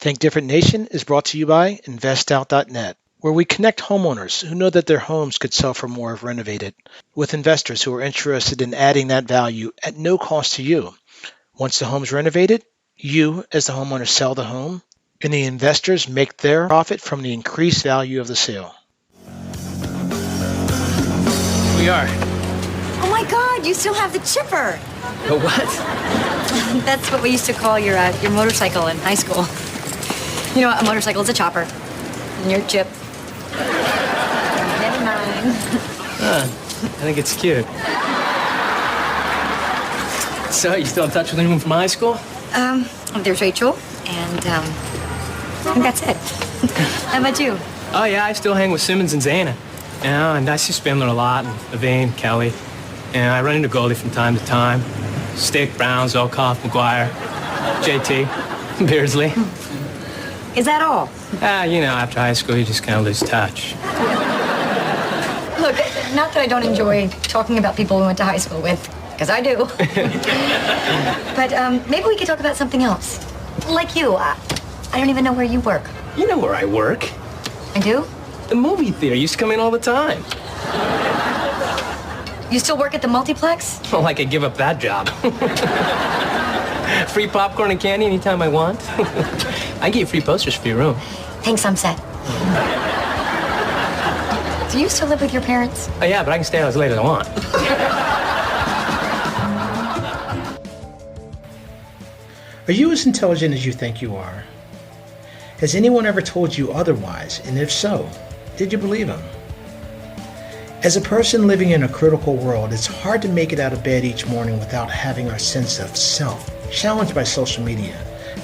Think Different Nation is brought to you by InvestOut.net, where we connect homeowners who know that their homes could sell for more if renovated, with investors who are interested in adding that value at no cost to you. Once the home's renovated, you, as the homeowner, sell the home, and the investors make their profit from the increased value of the sale. We are. Oh my God, you still have the chipper. The what? That's what we used to call your motorcycle in high school. You know, a motorcycle is a chopper. And your chip. Never mind. I think it's cute. So, you still in touch with anyone from high school? There's Rachel, and I think that's it. How about you? Oh, yeah, I still hang with Simmons and Zana. You know, and I see Spindler a lot, and Levine, Kelly. And I run into Goldie from time to time. Stick, Brown, Zokoff, McGuire, JT, Beardsley. Is that all? You know, after high school, you just kind of lose touch. Look, not that I don't enjoy talking about people we went to high school with, because I do. But maybe we could talk about something else. Like you. I don't even know where you work. You know where I work. I do? The movie theater. You used to come in all the time. You still work at the multiplex? Well, like I give up that job. Free popcorn and candy anytime I want. I get you free posters for your room. Thanks, I'm set. Do you still live with your parents? Oh, yeah, but I can stay out as late as I want. Are you as intelligent as you think you are? Has anyone ever told you otherwise? And if so, did you believe them? As a person living in a critical world, it's hard to make it out of bed each morning without having our sense of self challenged by social media,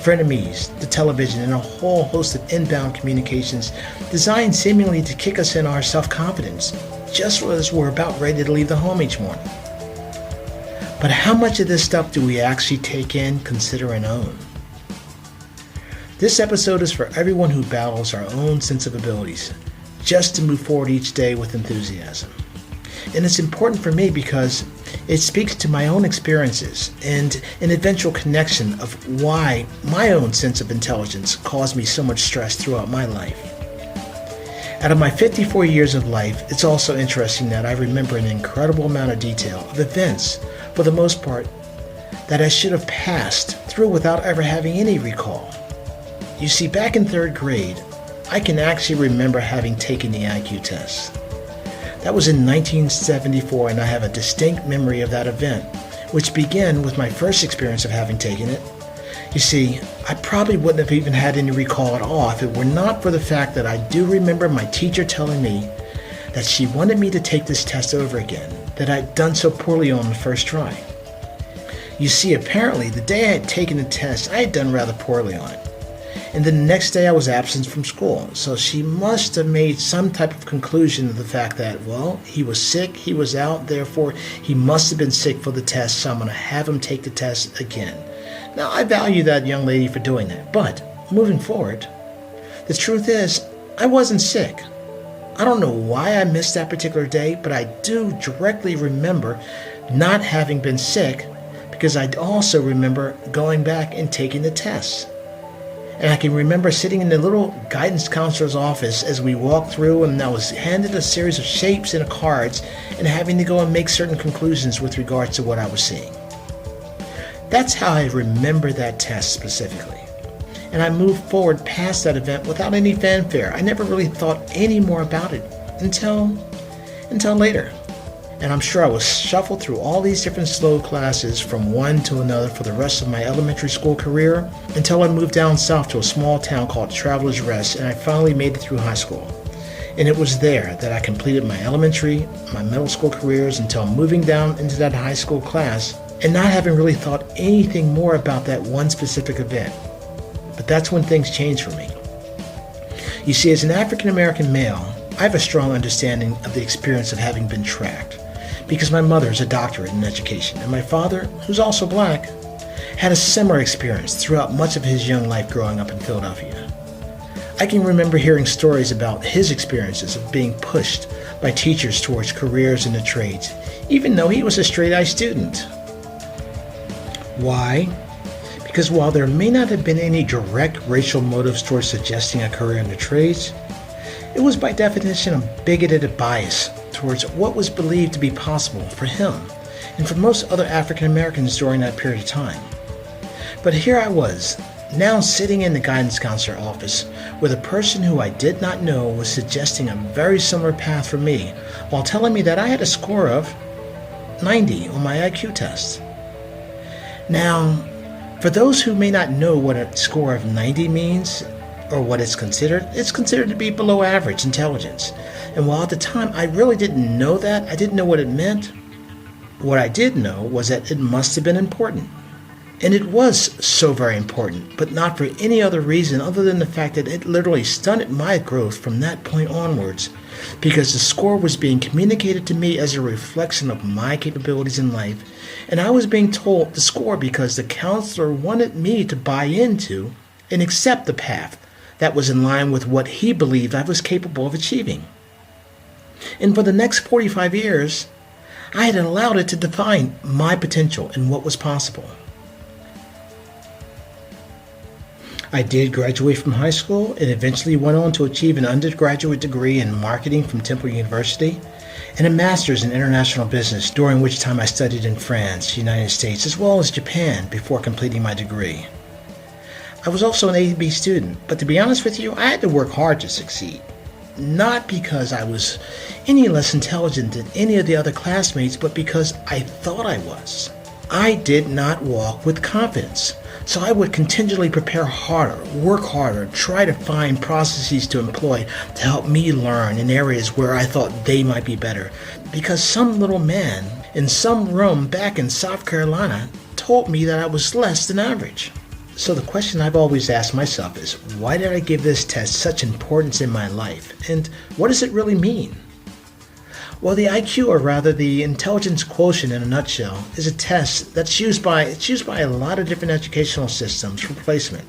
frenemies, the television, and a whole host of inbound communications designed seemingly to kick us in our self-confidence, just as we're about ready to leave the home each morning. But how much of this stuff do we actually take in, consider, and own? This episode is for everyone who battles our own sense of abilities, just to move forward each day with enthusiasm. And it's important for me because it speaks to my own experiences and an eventual connection of why my own sense of intelligence caused me so much stress throughout my life. Out of my 54 years of life, it's also interesting that I remember an incredible amount of detail of events, for the most part, that I should have passed through without ever having any recall. You see, back in 3rd grade, I can actually remember having taken the IQ test. That was in 1974, and I have a distinct memory of that event, which began with my first experience of having taken it. You see, I probably wouldn't have even had any recall at all if it were not for the fact that I do remember my teacher telling me that she wanted me to take this test over again, that I'd done so poorly on the first try. You see, apparently, the day I had taken the test, I had done rather poorly on it. And then the next day I was absent from school. So she must have made some type of conclusion of the fact that, well, he was sick, he was out, therefore he must have been sick for the test, so I'm going to have him take the test again. Now, I value that young lady for doing that, but moving forward, the truth is, I wasn't sick. I don't know why I missed that particular day, but I do directly remember not having been sick because I also remember going back and taking the test. And I can remember sitting in the little guidance counselor's office as we walked through, and I was handed a series of shapes and cards and having to go and make certain conclusions with regards to what I was seeing. That's how I remember that test specifically. And I moved forward past that event without any fanfare. I never really thought any more about it until later. And I'm sure I was shuffled through all these different slow classes from one to another for the rest of my elementary school career until I moved down south to a small town called Travelers Rest, and I finally made it through high school. And it was there that I completed my elementary, my middle school careers until moving down into that high school class and not having really thought anything more about that one specific event. But that's when things changed for me. You see, as an African American male, I have a strong understanding of the experience of having been tracked, because my mother is a doctorate in education, and my father, who's also black, had a similar experience throughout much of his young life growing up in Philadelphia. I can remember hearing stories about his experiences of being pushed by teachers towards careers in the trades, even though he was a straight-A student. Why? Because while there may not have been any direct racial motives towards suggesting a career in the trades, it was by definition a bigoted bias towards what was believed to be possible for him and for most other African Americans during that period of time. But here I was, now sitting in the guidance counselor office with a person who I did not know was suggesting a very similar path for me while telling me that I had a score of 90 on my IQ test. Now, for those who may not know what a score of 90 means or what it's considered to be below average intelligence. And while at the time I really didn't know that, I didn't know what it meant, what I did know was that it must have been important. And it was so very important, but not for any other reason other than the fact that it literally stunted my growth from that point onwards, because the score was being communicated to me as a reflection of my capabilities in life, and I was being told the score because the counselor wanted me to buy into and accept the path that was in line with what he believed I was capable of achieving. And for the next 45 years, I had allowed it to define my potential and what was possible. I did graduate from high school and eventually went on to achieve an undergraduate degree in marketing from Temple University and a master's in international business, during which time I studied in France, United States, as well as Japan before completing my degree. I was also an A-B student, but to be honest with you, I had to work hard to succeed. Not because I was any less intelligent than any of the other classmates, but because I thought I was. I did not walk with confidence. So I would continually prepare harder, work harder, try to find processes to employ to help me learn in areas where I thought they might be better. Because some little man in some room back in South Carolina told me that I was less than average. So the question I've always asked myself is, why did I give this test such importance in my life? And what does it really mean? Well, the IQ, or rather the intelligence quotient in a nutshell, is a test that's used by a lot of different educational systems for placement.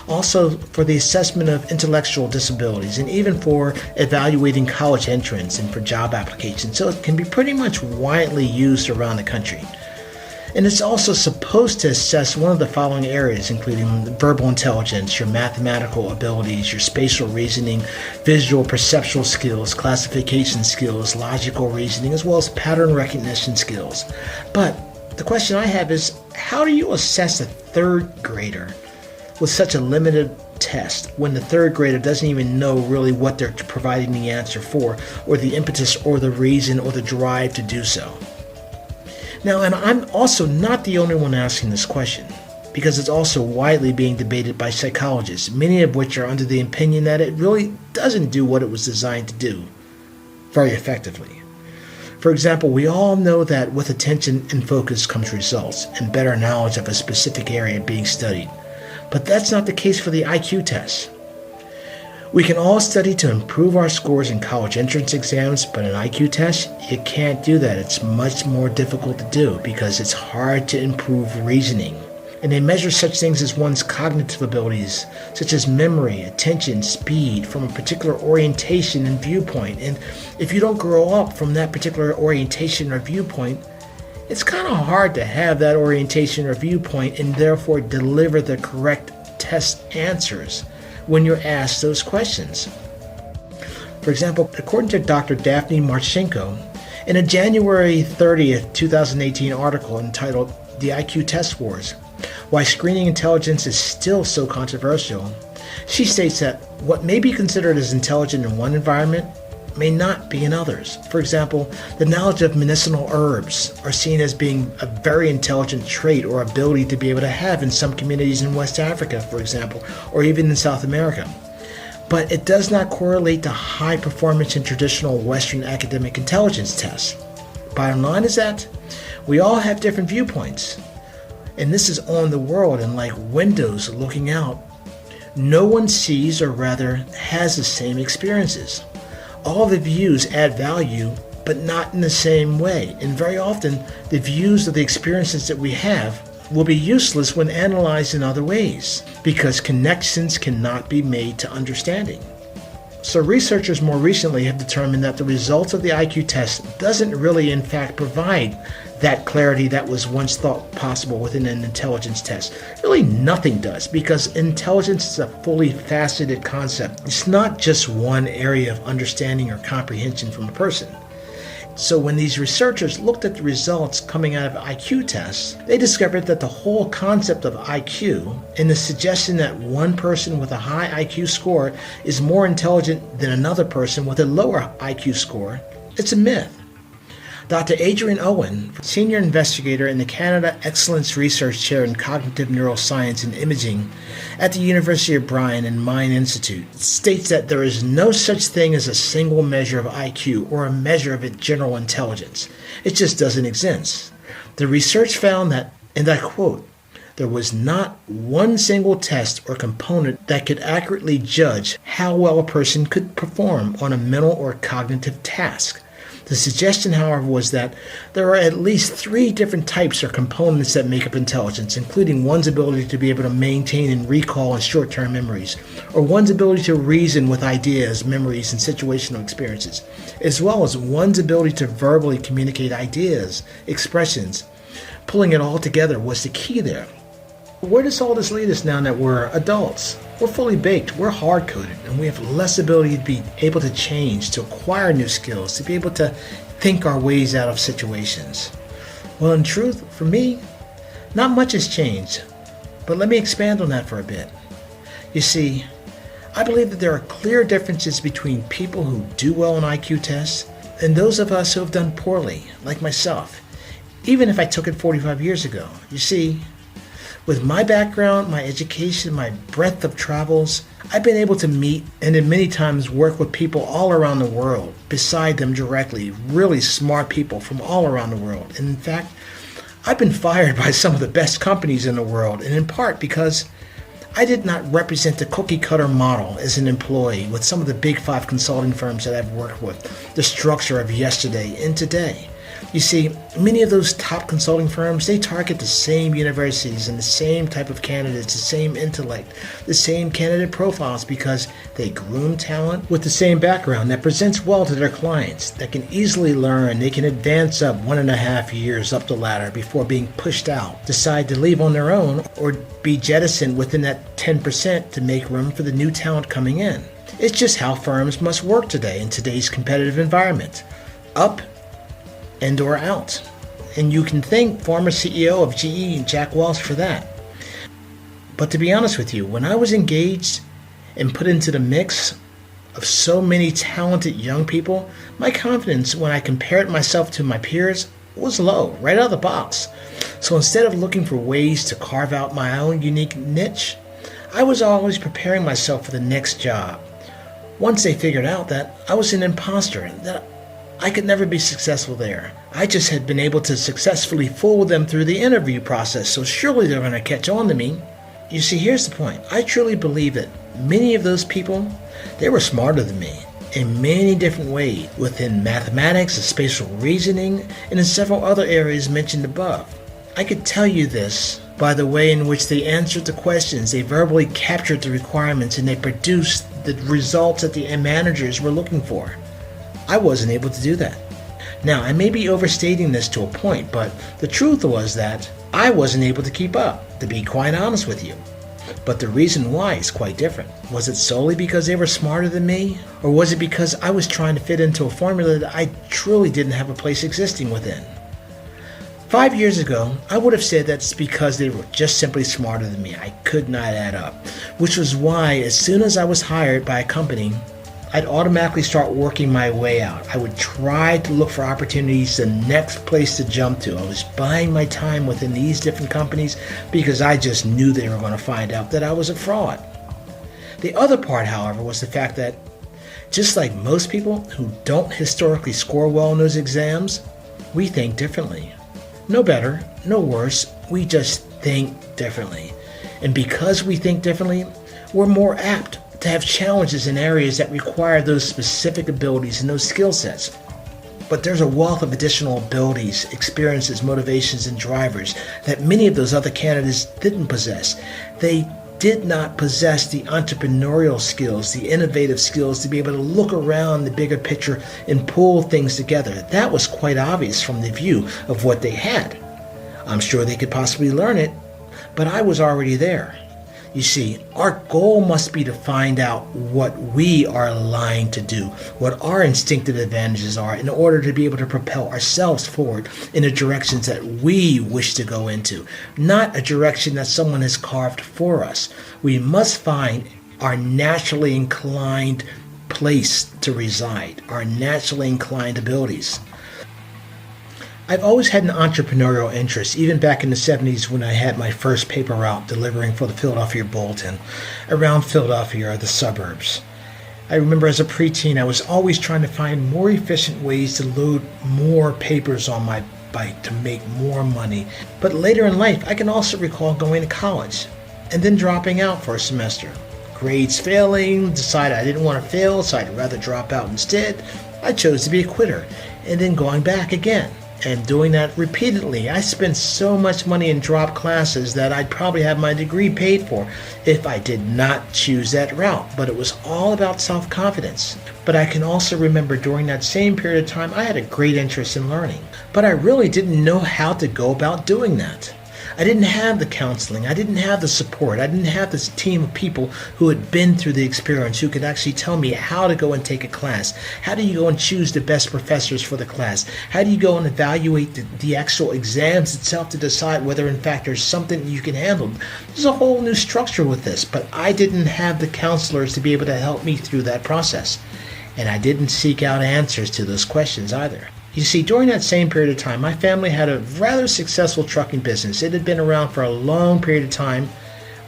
Also for the assessment of intellectual disabilities and even for evaluating college entrance and for job applications. So it can be pretty much widely used around the country. And it's also supposed to assess one of the following areas, including verbal intelligence, your mathematical abilities, your spatial reasoning, visual perceptual skills, classification skills, logical reasoning, as well as pattern recognition skills. But the question I have is, how do you assess a third grader with such a limited test when the third grader doesn't even know really what they're providing the answer for, or the impetus or the reason or the drive to do so? Now, and I'm also not the only one asking this question, because it's also widely being debated by psychologists, many of which are under the opinion that it really doesn't do what it was designed to do very effectively. For example, we all know that with attention and focus comes results and better knowledge of a specific area being studied, but that's not the case for the IQ test. We can all study to improve our scores in college entrance exams, but an IQ test, you can't do that. It's much more difficult to do because it's hard to improve reasoning. And they measure such things as one's cognitive abilities, such as memory, attention, speed, from a particular orientation and viewpoint. And if you don't grow up from that particular orientation or viewpoint, it's kind of hard to have that orientation or viewpoint and therefore deliver the correct test answers when you're asked those questions. For example, according to Dr. Daphne Marchenko, in a January 30th, 2018 article entitled The IQ Test Wars, Why Screening Intelligence is Still So Controversial, she states that what may be considered as intelligent in one environment may not be in others. For example, the knowledge of medicinal herbs are seen as being a very intelligent trait or ability to be able to have in some communities in West Africa, for example, or even in South America. But it does not correlate to high performance in traditional Western academic intelligence tests. Bottom line is that we all have different viewpoints. And this is on the world and like windows looking out. No one sees, or rather has, the same experiences. All the views add value, but not in the same way. And very often, the views of the experiences that we have will be useless when analyzed in other ways, because connections cannot be made to understanding. So researchers more recently have determined that the results of the IQ test doesn't really in fact provide that clarity that was once thought possible within an intelligence test. Really nothing does, because intelligence is a fully faceted concept. It's not just one area of understanding or comprehension from a person. So when these researchers looked at the results coming out of IQ tests, they discovered that the whole concept of IQ and the suggestion that one person with a high IQ score is more intelligent than another person with a lower IQ score, it's a myth. Dr. Adrian Owen, senior investigator in the Canada Excellence Research Chair in Cognitive Neuroscience and Imaging at the University of Bryan and Mind Institute, states that there is no such thing as a single measure of IQ or a measure of general intelligence. It just doesn't exist. The research found that, and I quote, there was not one single test or component that could accurately judge how well a person could perform on a mental or cognitive task. The suggestion, however, was that there are at least 3 different types or components that make up intelligence, including one's ability to be able to maintain and recall short-term memories, or one's ability to reason with ideas, memories, and situational experiences, as well as one's ability to verbally communicate ideas, expressions. Pulling it all together was the key there. Where does all this lead us now that we're adults? We're fully baked, we're hard-coded, and we have less ability to be able to change, to acquire new skills, to be able to think our ways out of situations. Well, in truth, for me, not much has changed, but let me expand on that for a bit. You see, I believe that there are clear differences between people who do well on IQ tests and those of us who have done poorly, like myself, even if I took it 45 years ago. You see, with my background, my education, my breadth of travels, I've been able to meet and in many times work with people all around the world, beside them directly, really smart people from all around the world. And in fact, I've been fired by some of the best companies in the world, and in part because I did not represent the cookie-cutter model as an employee with some of the big 5 consulting firms that I've worked with, the structure of yesterday and today. You see, many of those top consulting firms, they target the same universities and the same type of candidates, the same intellect, the same candidate profiles, because they groom talent with the same background that presents well to their clients, that can easily learn, they can advance up 1.5 years up the ladder before being pushed out, decide to leave on their own, or be jettisoned within that 10% to make room for the new talent coming in. It's just how firms must work today in today's competitive environment. Up and or out. And you can thank former CEO of GE, Jack Welch, for that. But to be honest with you, when I was engaged and put into the mix of so many talented young people, my confidence when I compared myself to my peers was low, right out of the box. So instead of looking for ways to carve out my own unique niche, I was always preparing myself for the next job. Once they figured out that I was an imposter, that I could never be successful there, I just had been able to successfully fool them through the interview process, so surely they're going to catch on to me. You see, here's the point. I truly believe that many of those people, they were smarter than me in many different ways, within mathematics, spatial reasoning, and in several other areas mentioned above. I could tell you this by the way in which they answered the questions, they verbally captured the requirements, and they produced the results that the managers were looking for. I wasn't able to do that. Now, I may be overstating this to a point, but the truth was that I wasn't able to keep up, to be quite honest with you. But the reason why is quite different. Was it solely because they were smarter than me? Or was it because I was trying to fit into a formula that I truly didn't have a place existing within? 5 years ago, I would have said that's because they were just simply smarter than me. I could not add up. Which was why, as soon as I was hired by a company, I'd automatically start working my way out. I would try to look for opportunities, the next place to jump to. I was buying my time within these different companies because I just knew they were going to find out that I was a fraud. The other part, however, was the fact that just like most people who don't historically score well in those exams, we think differently. No better, no worse, we just think differently. And because we think differently, we're more apt to have challenges in areas that require those specific abilities and those skill sets. But there's a wealth of additional abilities, experiences, motivations, and drivers that many of those other candidates didn't possess. They did not possess the entrepreneurial skills, the innovative skills to be able to look around the bigger picture and pull things together. That was quite obvious from the view of what they had. I'm sure they could possibly learn it, but I was already there. You see, our goal must be to find out what we are aligned to do, what our instinctive advantages are in order to be able to propel ourselves forward in the directions that we wish to go into, not a direction that someone has carved for us. We must find our naturally inclined place to reside, our naturally inclined abilities. I've always had an entrepreneurial interest, even back in the 70s when I had my first paper route delivering for the Philadelphia Bulletin around Philadelphia or the suburbs. I remember as a preteen, I was always trying to find more efficient ways to load more papers on my bike to make more money. But later in life, I can also recall going to college and then dropping out for a semester. Grades failing, decided I didn't want to fail, so I'd rather drop out instead. I chose to be a quitter and then going back again. And doing that repeatedly. I spent so much money in drop classes that I'd probably have my degree paid for if I did not choose that route. But it was all about self-confidence. But I can also remember during that same period of time, I had a great interest in learning. But I really didn't know how to go about doing that. I didn't have the counseling. I didn't have the support. I didn't have this team of people who had been through the experience, who could actually tell me how to go and take a class. How do you go and choose the best professors for the class? How do you go and evaluate the actual exams itself to decide whether in fact there's something you can handle? There's a whole new structure with this, but I didn't have the counselors to be able to help me through that process. And I didn't seek out answers to those questions either. You see, during that same period of time, my family had a rather successful trucking business. It had been around for a long period of time,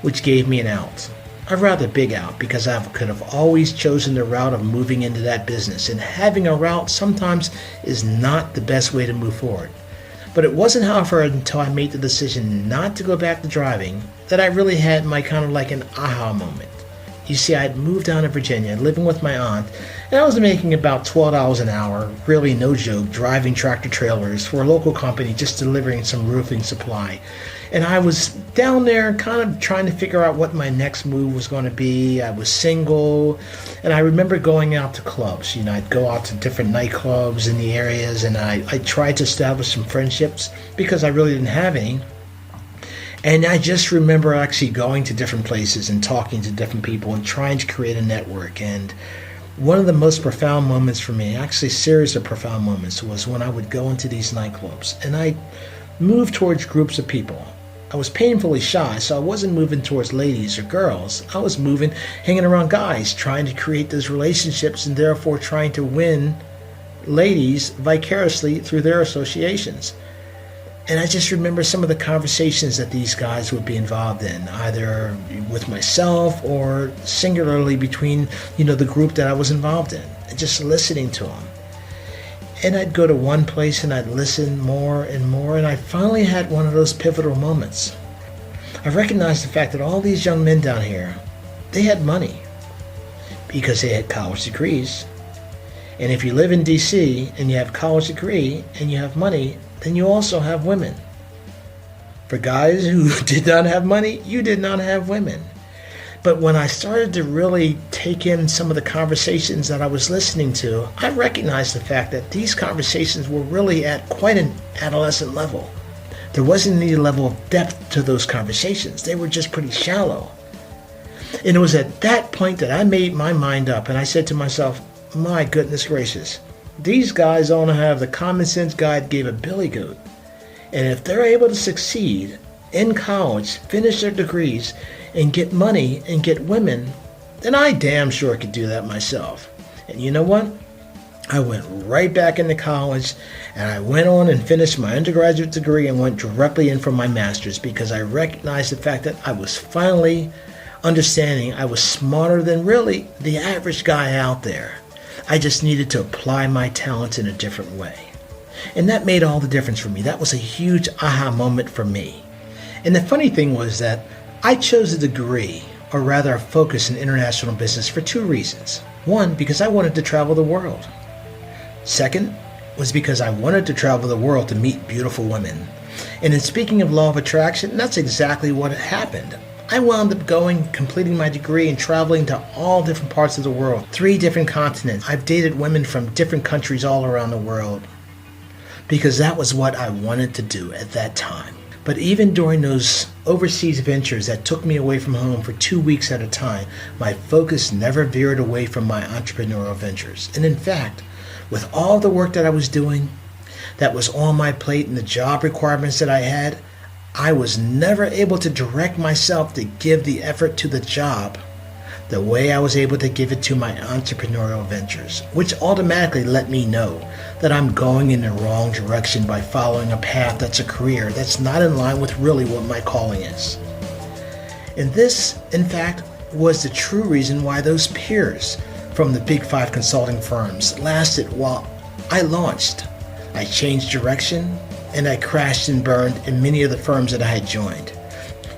which gave me an out. A rather big out, because I could have always chosen the route of moving into that business. And having a route sometimes is not the best way to move forward. But it wasn't, however, until I made the decision not to go back to driving that I really had my kind of like an aha moment. You see, I had moved down to Virginia, living with my aunt, and I was making about $12 an hour, really no joke, driving tractor trailers for a local company, just delivering some roofing supply. And I was down there kind of trying to figure out what my next move was going to be. I was single, and I remember going out to clubs. I'd go out to different nightclubs in the areas, and I tried to establish some friendships because I really didn't have any. And I just remember actually going to different places and talking to different people and trying to create a network. And one of the most profound moments for me, actually a series of profound moments, was when I would go into these nightclubs and I moved towards groups of people. I was painfully shy, so I wasn't moving towards ladies or girls. I was hanging around guys, trying to create those relationships and therefore trying to win ladies vicariously through their associations. And I just remember some of the conversations that these guys would be involved in, either with myself or singularly between, the group that I was involved in, and just listening to them. And I'd go to one place and I'd listen more and more, and I finally had one of those pivotal moments. I recognized the fact that all these young men down here, they had money because they had college degrees. And if you live in D.C. and you have a college degree and you have money, then you also have women. For guys who did not have money, you did not have women. But when I started to really take in some of the conversations that I was listening to, I recognized the fact that these conversations were really at quite an adolescent level. There wasn't any level of depth to those conversations. They were just pretty shallow. And it was at that point that I made my mind up and I said to myself, my goodness gracious, these guys don't have the common sense God gave a billy goat. And if they're able to succeed in college, finish their degrees, and get money and get women, then I damn sure could do that myself. And you know what? I went right back into college and I went on and finished my undergraduate degree and went directly in for my master's because I recognized the fact that I was finally understanding I was smarter than really the average guy out there. I just needed to apply my talents in a different way. And that made all the difference for me. That was a huge aha moment for me. And the funny thing was that I chose a degree, or rather a focus in international business for two reasons. One, because I wanted to travel the world. Second, was because I wanted to travel the world to meet beautiful women. And in speaking of law of attraction, that's exactly what happened. I wound up completing my degree and traveling to all different parts of the world, 3 different continents. I've dated women from different countries all around the world because that was what I wanted to do at that time. But even during those overseas ventures that took me away from home for 2 weeks at a time, my focus never veered away from my entrepreneurial ventures. And in fact, with all the work that I was doing, that was on my plate and the job requirements that I had, I was never able to direct myself to give the effort to the job the way I was able to give it to my entrepreneurial ventures, which automatically let me know that I'm going in the wrong direction by following a path that's a career that's not in line with really what my calling is. And this, in fact, was the true reason why those peers from the Big 5 consulting firms lasted while I launched. I changed direction and I crashed and burned in many of the firms that I had joined.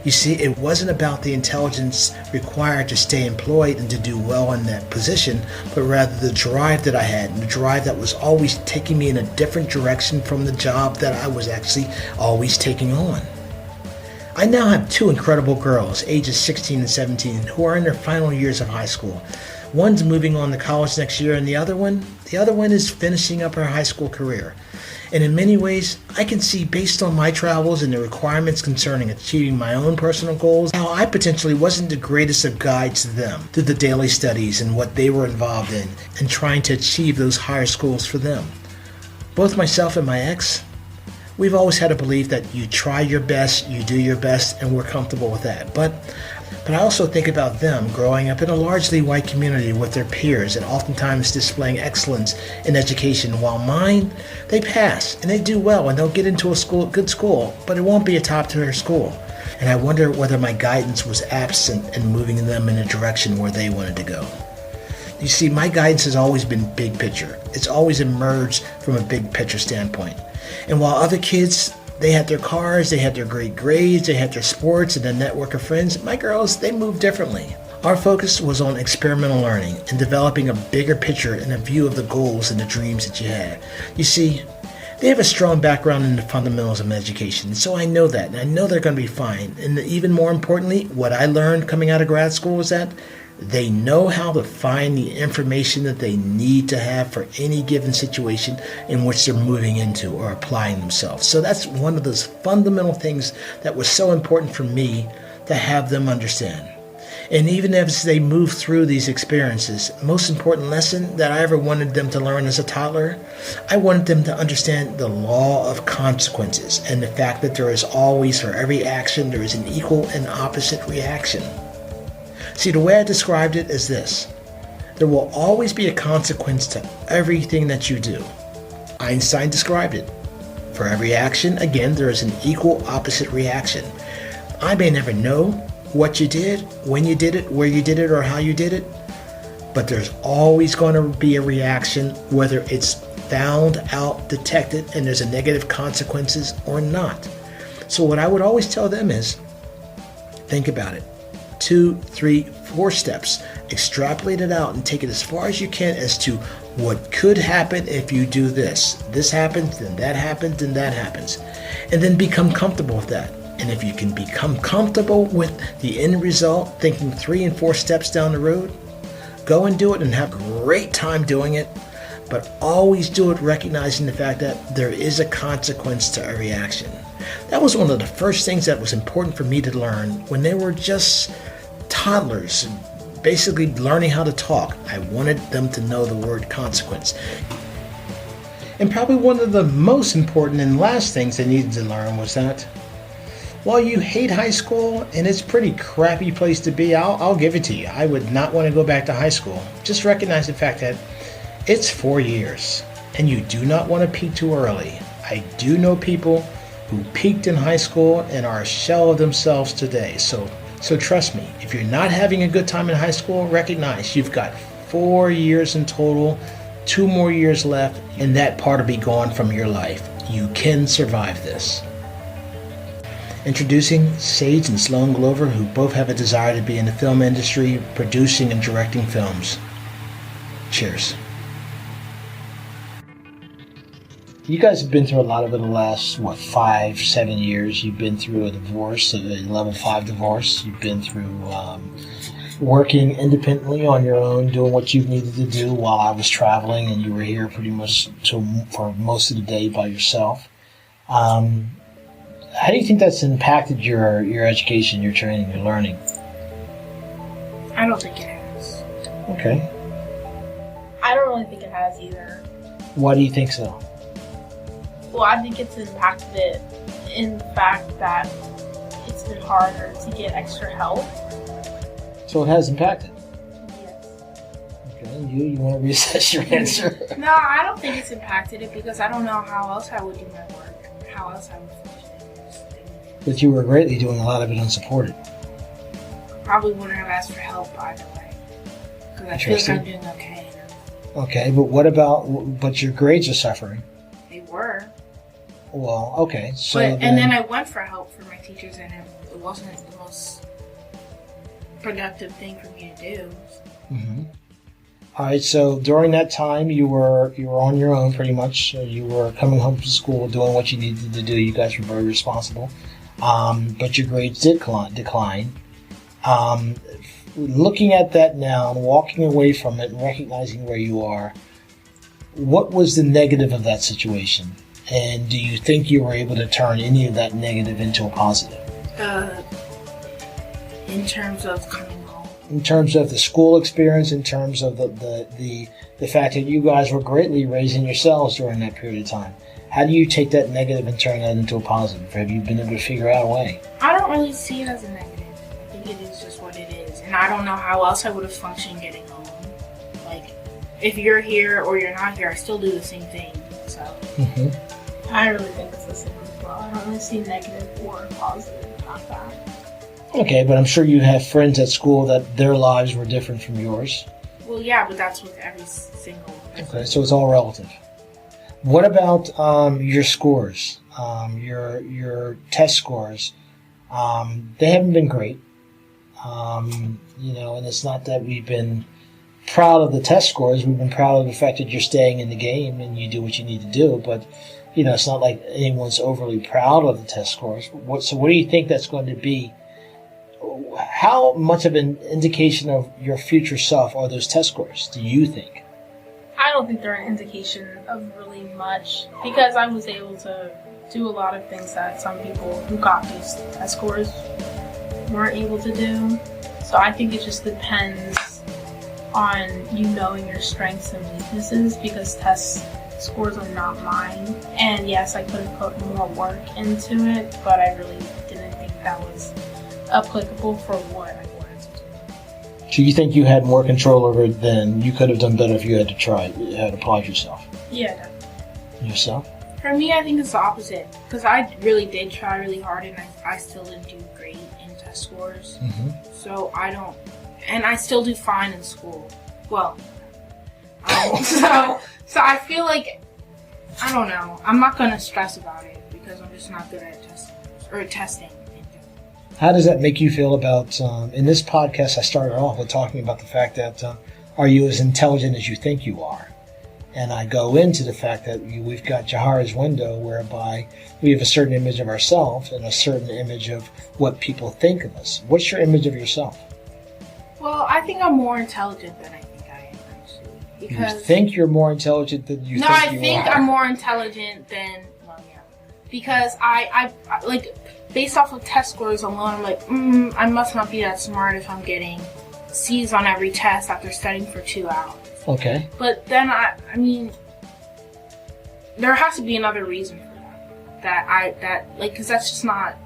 You see, it wasn't about the intelligence required to stay employed and to do well in that position, but rather the drive that I had, and the drive that was always taking me in a different direction from the job that I was actually always taking on. I now have 2 incredible girls, ages 16 and 17, who are in their final years of high school. One's moving on to college next year, and the other one is finishing up her high school career. And in many ways, I can see, based on my travels and the requirements concerning achieving my own personal goals, how I potentially wasn't the greatest of guides to them through the daily studies and what they were involved in and trying to achieve those higher schools for them. Both myself and my ex, we've always had a belief that you try your best, you do your best, and we're comfortable with that. But I also think about them growing up in a largely white community with their peers and oftentimes displaying excellence in education, while mine, they pass and they do well and they'll get into a good school, but it won't be a top-tier school. And I wonder whether my guidance was absent in moving them in a direction where they wanted to go. You see, my guidance has always been big picture. It's always emerged from a big picture standpoint. And while other kids, they had their cars, they had their great grades, they had their sports and their network of friends, my girls, they moved differently. Our focus was on experimental learning and developing a bigger picture and a view of the goals and the dreams that you had. You see, they have a strong background in the fundamentals of education, so I know that, and I know they're going to be fine. And even more importantly, what I learned coming out of grad school was that they know how to find the information that they need to have for any given situation in which they're moving into or applying themselves. So that's one of those fundamental things that was so important for me to have them understand. And even as they move through these experiences, most important lesson that I ever wanted them to learn as a toddler, I wanted them to understand the law of consequences and the fact that there is always, for every action, there is an equal and opposite reaction. See, the way I described it is this: there will always be a consequence to everything that you do. Einstein described it. For every action, again, there is an equal opposite reaction. I may never know what you did, when you did it, where you did it, or how you did it, but there's always going to be a reaction, whether it's found out, detected, and there's a negative consequences or not. So what I would always tell them is, think about it. 2, 3, 4 steps. Extrapolate it out and take it as far as you can as to what could happen if you do this. This happens, then that happens, then that happens. And then become comfortable with that. And if you can become comfortable with the end result, thinking 3 and 4 steps down the road, go and do it and have a great time doing it. But always do it recognizing the fact that there is a consequence to every action. That was one of the first things that was important for me to learn when they were just toddlers, basically learning how to talk. I wanted them to know the word consequence. And probably one of the most important and last things they needed to learn was that while you hate high school and it's a pretty crappy place to be, I'll give it to you. I would not want to go back to high school. Just recognize the fact that it's 4 years and you do not want to peak too early. I do know people who peaked in high school and are a shell of themselves today. So trust me, if you're not having a good time in high school, recognize you've got 4 years in total, 2 more years left, and that part will be gone from your life. You can survive this. Introducing Sage and Sloan Glover, who both have a desire to be in the film industry, producing and directing films. Cheers. You guys have been through a lot of it in the last, 5, 7 years. You've been through a divorce, a level 5 divorce. You've been through working independently on your own, doing what you needed to do while I was traveling, and you were here pretty much for most of the day by yourself. How do you think that's impacted your education, your training, your learning? I don't think it has. Okay. I don't really think it has either. Why do you think so? Well, I think it's impacted it in the fact that it's been harder to get extra help. So it has impacted. Yes. Okay, you want to reassess your answer? No, I don't think it's impacted it because I don't know how else I would do my work, how else I would function. But you were greatly doing a lot of it unsupported. Probably wouldn't have asked for help either way. Because I feel like I'm doing okay. Okay, but your grades are suffering. They were. Well, okay. So and then I went for help from my teachers, and it wasn't the most productive thing for me to do. Mm-hmm. All right. So during that time, you were on your own pretty much. You were coming home from school, doing what you needed to do. You guys were very responsible, but your grades did decline. Looking at that now and walking away from it and recognizing where you are, what was the negative of that situation? And do you think you were able to turn any of that negative into a positive? In terms of coming home. In terms of the school experience, in terms of the fact that you guys were greatly raising yourselves during that period of time. How do you take that negative and turn that into a positive? Have you been able to figure out a way? I don't really see it as a negative. I think it is just what it is. And I don't know how else I would have functioned getting home. Like, if you're here or you're not here, I still do the same thing. So, I really think it's the same as well. I don't really see negative or positive about that. Okay, but I'm sure you have friends at school that their lives were different from yours. Well, yeah, but that's with every single person. Okay, so it's all relative. What about your scores? Your test scores? They haven't been great. And it's not that we've been proud of the test scores. We've been proud of the fact that you're staying in the game and you do what you need to do. But, it's not like anyone's overly proud of the test scores. So what do you think that's going to be? How much of an indication of your future self are those test scores, do you think? I don't think they're an indication of really much because I was able to do a lot of things that some people who got these test scores weren't able to do. So I think it just depends on you knowing your strengths and weaknesses because test scores are not mine. And yes, I could have put more work into it, but I really didn't think that was applicable for what I wanted to do. So you think you had more control over it than you could have done better if you had applied yourself? Yeah, definitely. Yourself? For me, I think it's the opposite because I really did try really hard and I still didn't do great in test scores. Mm-hmm. So I still do fine in school. Well, so I feel like, I don't know, I'm not going to stress about it because I'm just not good at testing. How does that make you feel about, in this podcast I started off with talking about the fact that, are you as intelligent as you think you are? And I go into the fact that we've got Jahara's window whereby we have a certain image of ourselves and a certain image of what people think of us. What's your image of yourself? Well, I think I'm more intelligent than I think I am, actually. Because you think you're more intelligent than you think you are? No, I think I'm more intelligent than, because I like, based off of test scores alone, I'm like, I must not be that smart if I'm getting C's on every test after studying for 2 hours. Okay. But then, I mean, there has to be another reason for that. Because that's just not...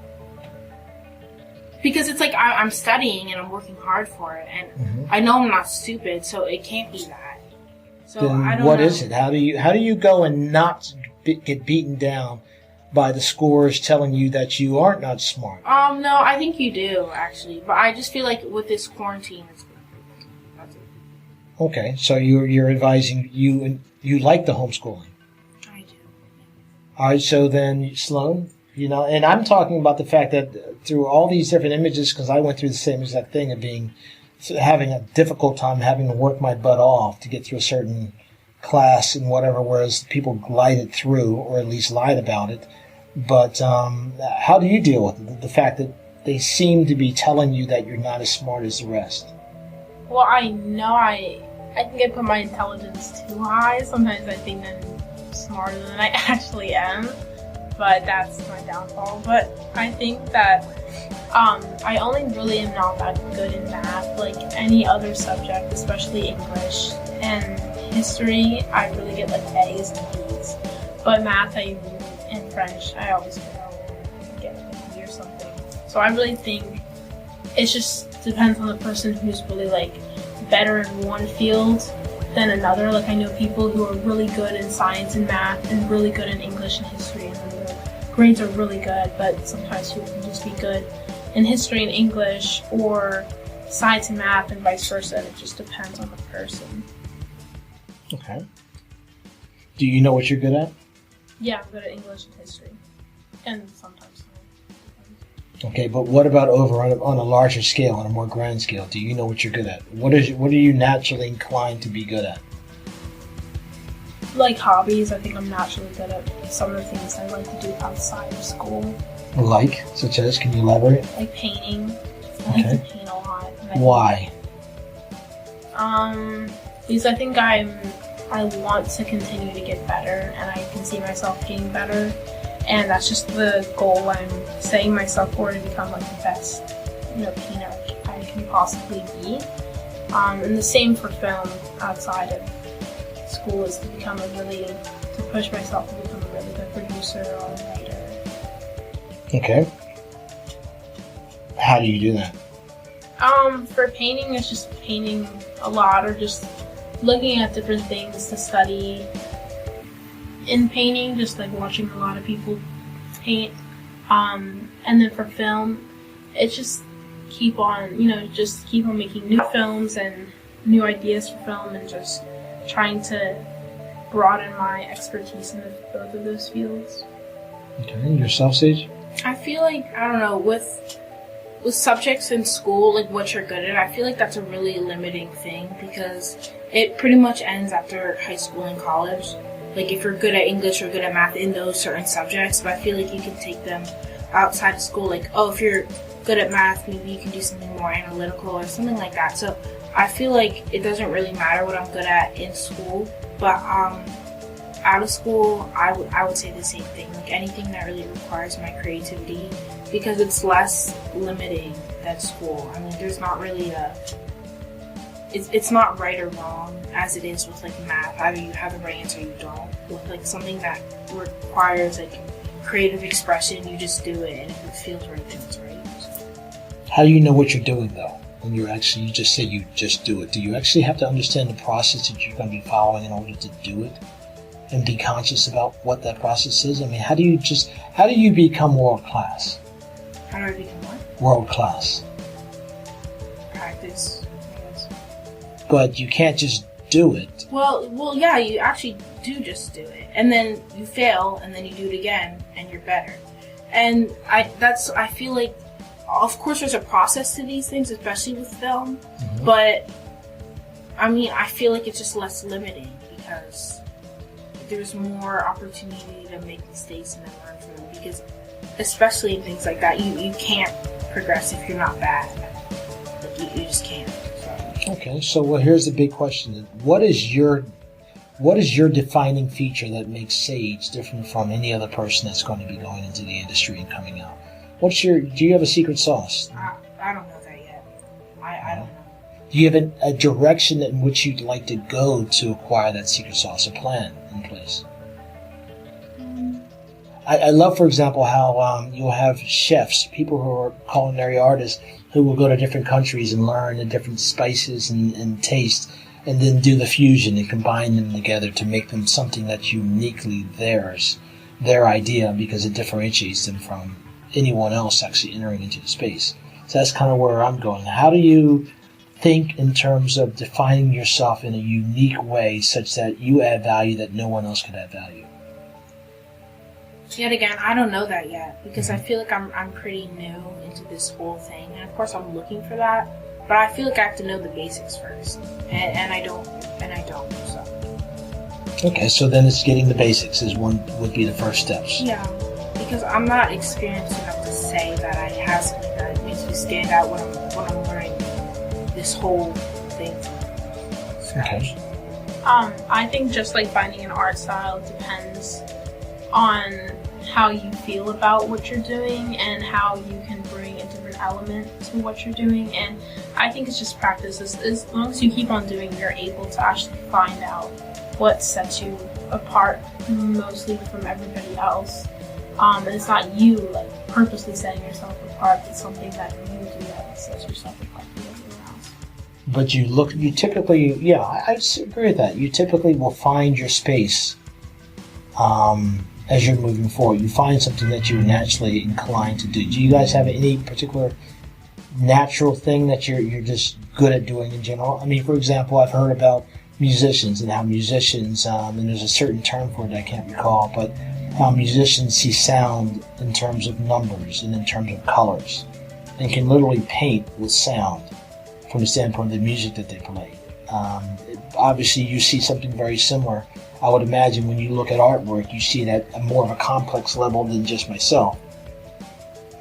Because it's like I'm studying and I'm working hard for it, and I know I'm not stupid, so it can't be that. So then I don't what know. is it? How do you go and not get beaten down by the scores telling you that you aren't not smart? No, I think you do, actually. But I just feel like with this quarantine, it's going to be. That's it. Okay, so you're advising you like the homeschooling. I do. All right, so then Sloan, and I'm talking about the fact that through all these different images, because I went through the same exact thing of having a difficult time having to work my butt off to get through a certain class and whatever, whereas people glided through, or at least lied about it. But how do you deal with it? The fact that they seem to be telling you that you're not as smart as the rest. Well, I know I think I put my intelligence too high. Sometimes I think I'm smarter than I actually am, but that's my downfall. But I think that I only really am not that good in math. Like any other subject, especially English and history, I really get like A's and B's. But math, and French, I always fail and get a B or something. So I really think it just depends on the person who's really like better in one field than another. Like I know people who are really good in science and math and really good in English and history, and their grades are really good, but sometimes people can just be good in history and English or science and math and vice versa. It just depends on the person. Okay. Do you know what you're good at? Yeah, I'm good at English and history. And sometimes science. Okay, but what about over on a larger scale, on a more grand scale? Do you know what you're good at? What are you naturally inclined to be good at? Like hobbies, I think I'm naturally good at some of the things I like to do outside of school. Like? Such as? Can you elaborate? Like painting. I Okay. like to paint a lot. Why? Because I think I want to continue to get better, and I can see myself getting better. And that's just the goal I'm setting myself for, to become like the best, painter I can possibly be. And the same for film outside of school, is to push myself to become a really good producer or writer. Okay. How do you do that? For painting, it's just painting a lot, or just looking at different things to study in painting, just like watching a lot of people paint. And then for film, it's just keep on making new films and new ideas for film, and just trying to broaden my expertise in both of those fields. Okay, and yourself, Sage? I feel like, I don't know, with subjects in school, like what you're good at, I feel like that's a really limiting thing, because it pretty much ends after high school and college. Like if you're good at English or good at math in those certain subjects, but I feel like you can take them outside of school. Like, if you're good at math, maybe you can do something more analytical or something like that. So I feel like it doesn't really matter what I'm good at in school, but out of school, I would say the same thing. Like anything that really requires my creativity, because it's less limiting than school. I mean, there's not really it's not right or wrong as it is with like math. Either you have the right answer or you don't. With like something that requires like creative expression, you just do it, and if it feels right, then it's right. How do you know what you're doing though? When you just say you just do it. Do you actually have to understand the process that you're going to be following in order to do it? And be conscious about what that process is? I mean, how do you become world class? How do I become what? World class. Practice, I guess. But you can't just do it. Well, yeah, you actually do just do it, and then you fail, and then you do it again, and you're better. And I feel like, of course, there's a process to these things, especially with film. Mm-hmm. But I mean, I feel like it's just less limiting, because there's more opportunity to make mistakes and then learn from them, because especially in things like that, you can't progress if you're not bad. Like you just can't. So. Okay, so here's the big question. What is your defining feature that makes Sage different from any other person that's going to be going into the industry and coming out? Do you have a secret sauce? I don't know that yet. I don't know. Do you have a direction in which you'd like to go to acquire that secret sauce, a plan in place? I love, for example, how you'll have chefs, people who are culinary artists, who will go to different countries and learn the different spices and taste, and then do the fusion and combine them together to make them something that's uniquely theirs, their idea, because it differentiates them from anyone else actually entering into the space. So that's kind of where I'm going. How do you think in terms of defining yourself in a unique way such that you add value that no one else could add value? Yet again, I don't know that yet, because I feel like I'm pretty new into this whole thing, and of course I'm looking for that, but I feel like I have to know the basics first, and I don't, so. Okay, so then it's getting the basics would be the first steps. Yeah, because I'm not experienced enough to say that I have something that makes me stand out when I'm learning this whole thing from scratch. Okay. I think just like finding an art style depends on how you feel about what you're doing and how you can bring a different element to what you're doing. And I think it's just practice. As long as you keep on doing, you're able to actually find out what sets you apart mostly from everybody else. And it's not you like purposely setting yourself apart. It's something that you do that sets yourself apart from everyone else. But you typically, yeah, I agree with that. You typically will find your space as you're moving forward. You find something that you're naturally inclined to do. Do you guys have any particular natural thing that you're just good at doing in general? I mean, for example, I've heard about musicians and how musicians, and there's a certain term for it I can't recall, but how musicians see sound in terms of numbers and in terms of colors, and can literally paint with sound from the standpoint of the music that they play. Obviously, you see something very similar. I would imagine when you look at artwork, you see it at more of a complex level than just myself.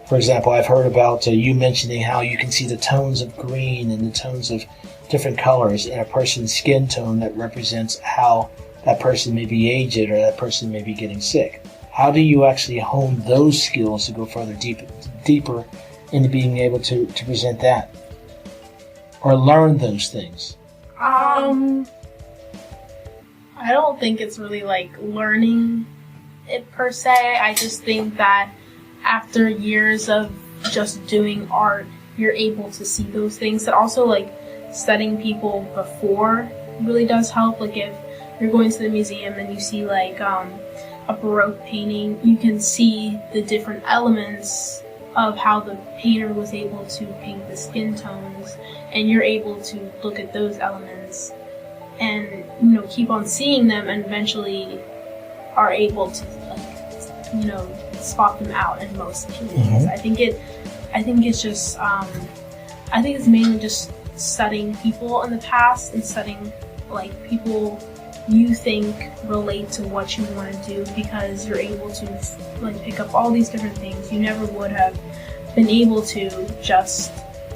For example, I've heard about you mentioning how you can see the tones of green and the tones of different colors in a person's skin tone that represents how that person may be aged or that person may be getting sick. How do you actually hone those skills to go further deeper into being able to present that? Or learn those things? I don't think it's really like learning it per se. I just think that after years of just doing art, you're able to see those things. And also like studying people before really does help. Like if you're going to the museum and you see like a Baroque painting, you can see the different elements of how the painter was able to paint the skin tones, and you're able to look at those elements and keep on seeing them, and eventually are able to spot them out in most paintings. Mm-hmm. I think it's mainly just studying people in the past and studying like people you think relate to what you want to do, because you're able to like pick up all these different things you never would have been able to just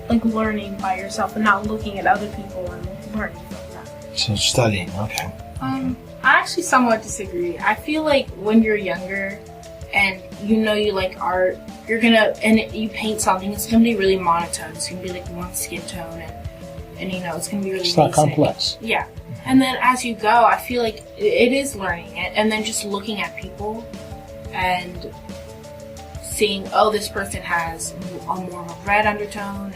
like learning by yourself and not looking at other people and learning from them. So studying, okay. I actually somewhat disagree. I feel like when you're younger and you like art, and you paint something, it's gonna be really monotone. It's gonna be like one skin tone, and it's gonna be really it's not basic. complex. Yeah. And then as you go, I feel like it is learning, and then just looking at people and seeing, oh, this person has a more of a red undertone,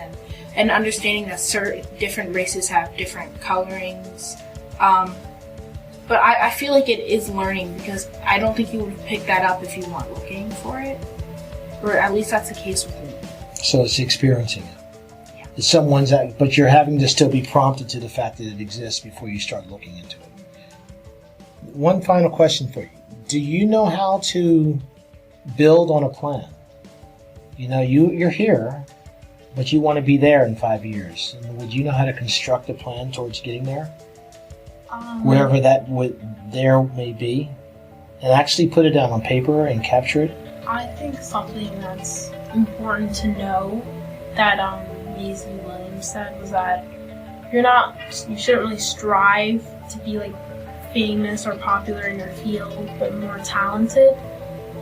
and understanding that certain different races have different colorings. But I feel like it is learning, because I don't think you would pick that up if you weren't looking for it. Or at least that's the case with me. So it's experiencing it. Yeah. It's but you're having to still be prompted to the fact that it exists before you start looking into it. One final question for you. Do you know how to build on a plan? You're here, but you want to be there in 5 years. And would you know how to construct a plan towards getting there? Wherever there may be, and actually put it down on paper and capture it? I think something that's important to know that Maisie Williams said was that you shouldn't really strive to be like famous or popular in your field, but more talented,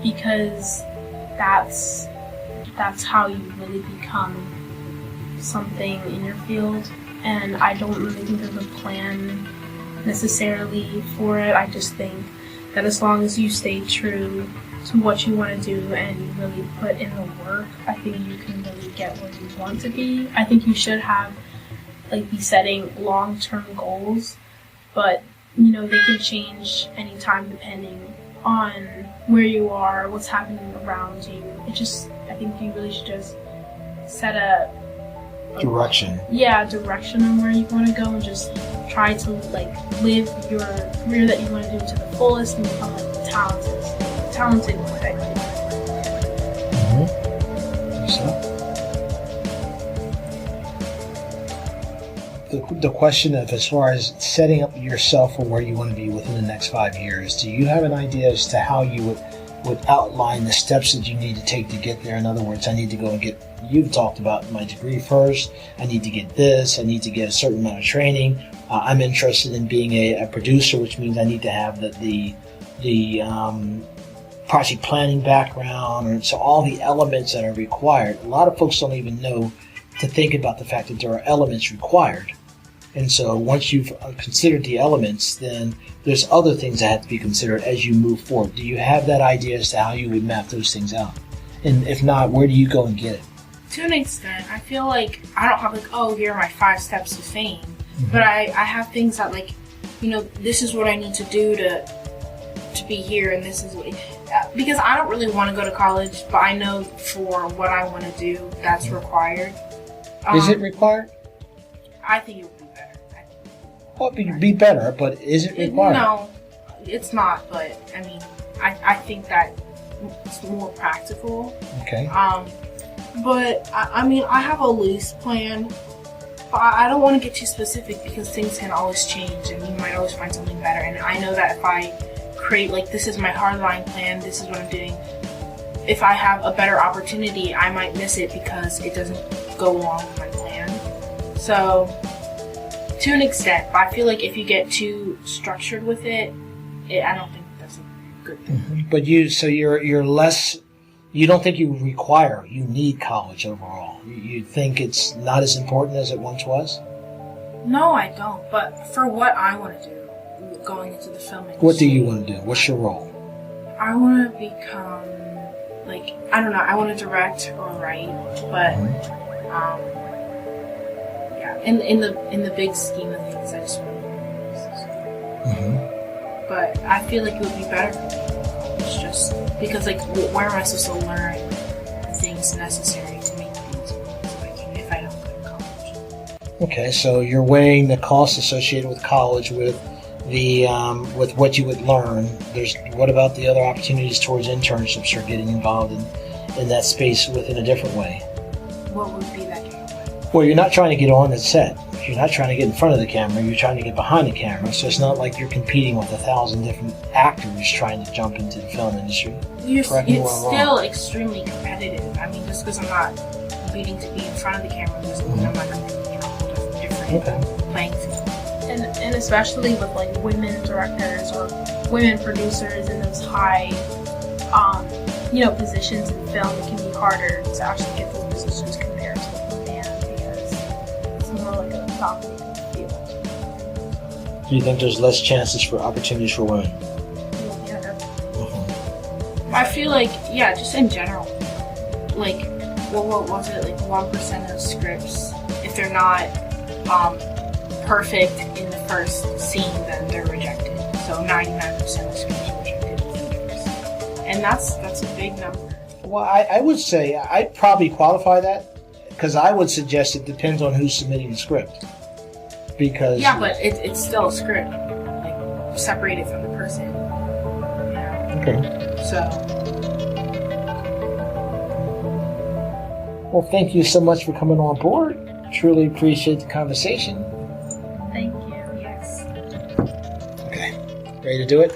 because that's how you really become something in your field. And I don't really think there's a plan necessarily for it. I just think that as long as you stay true to what you want to do and you really put in the work, I think you can really get where you want to be. I think you should be setting long-term goals, but they can change anytime depending on where you are, what's happening around you. I think you really should just set a direction. Yeah, direction on where you want to go, and just try to live your career that you want to do to the fullest and become talented with it. the question of, as far as setting up yourself for where you want to be within the next 5 years, do you have an idea as to how you would outline the steps that you need to take to get there? In other words, I need to go and get, you've talked about my degree first, I need to get this, I need to get a certain amount of training, I'm interested in being a producer, which means I need to have the project planning background, and so all the elements that are required. A lot of folks don't even know to think about the fact that there are elements required. And so once you've considered the elements, then there's other things that have to be considered as you move forward. Do you have that idea as to how you would map those things out? And if not, where do you go and get it? To an extent, I feel like I don't have like, oh, here are my 5 steps to fame. Mm-hmm. But I have things that, like, you know, this is what I need to do to be here, and this is what, because I don't really want to go to college, but I know for what I want to do, that's required. Is it required? I think it would be better. Well, it would be better, but is it required? No, it's not, but I mean, I think that it's more practical. Okay. But I mean, I have a loose plan, but I don't want to get too specific because things can always change and you might always find something better. And I know that if I create, like, this is my hardline plan, this is what I'm doing, if I have a better opportunity, I might miss it because it doesn't go along with my plan. So, to an extent, but I feel like if you get too structured with it, I don't think that's a good thing. Mm-hmm. But you're less, you don't think you need college overall. You think it's not as important as it once was? No, I don't. But for what I want to do, going into the film industry. What do you want to do? What's your role? I want to become, like, I don't know, I want to direct or write, but yeah, in the big scheme of things, I just want to be a But I feel like it would be better for me. It's just because, like, where am I supposed to learn the things necessary to make things if I don't go to college? Okay, so you're weighing the costs associated with college with the with what you would learn. What about the other opportunities towards internships or getting involved in that space within a different way? What would be that different? Well, you're not trying to get on the set. You're not trying to get in front of the camera. You're trying to get behind the camera. So it's not like you're competing with 1,000 different actors trying to jump into the film industry. It's still extremely competitive. I mean, just because I'm not competing to be in front of the camera doesn't mean I'm not competing in a whole different playing field. And especially with, like, women directors or women producers in those high, positions in film, it can be harder to actually get those positions compared to a man because it's more like a dominated field. Do you think there's less chances for opportunities for women? Yeah. I feel like, yeah, just in general, like, what was it, like 1% of scripts, if they're not perfect in the first scene, then they're rejected. So 99% of scripts are rejected within the first scene. And that's a big number. Well, I would say I'd probably qualify that because I would suggest it depends on who's submitting the script. Because yeah, but it's still a script, like, separated from the person. Yeah. Okay. So. Well, thank you so much for coming on board. Truly appreciate the conversation. Thank you. Yes. Okay. Ready to do it?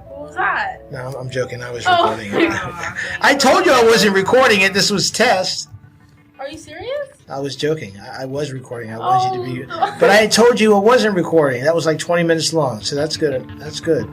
What was that? No, I'm joking. I was recording it. I told you I wasn't recording it. This was test. Are you serious? I was joking. I was recording. I wanted you to be... But I told you I wasn't recording. That was like 20 minutes long, so that's good. That's good.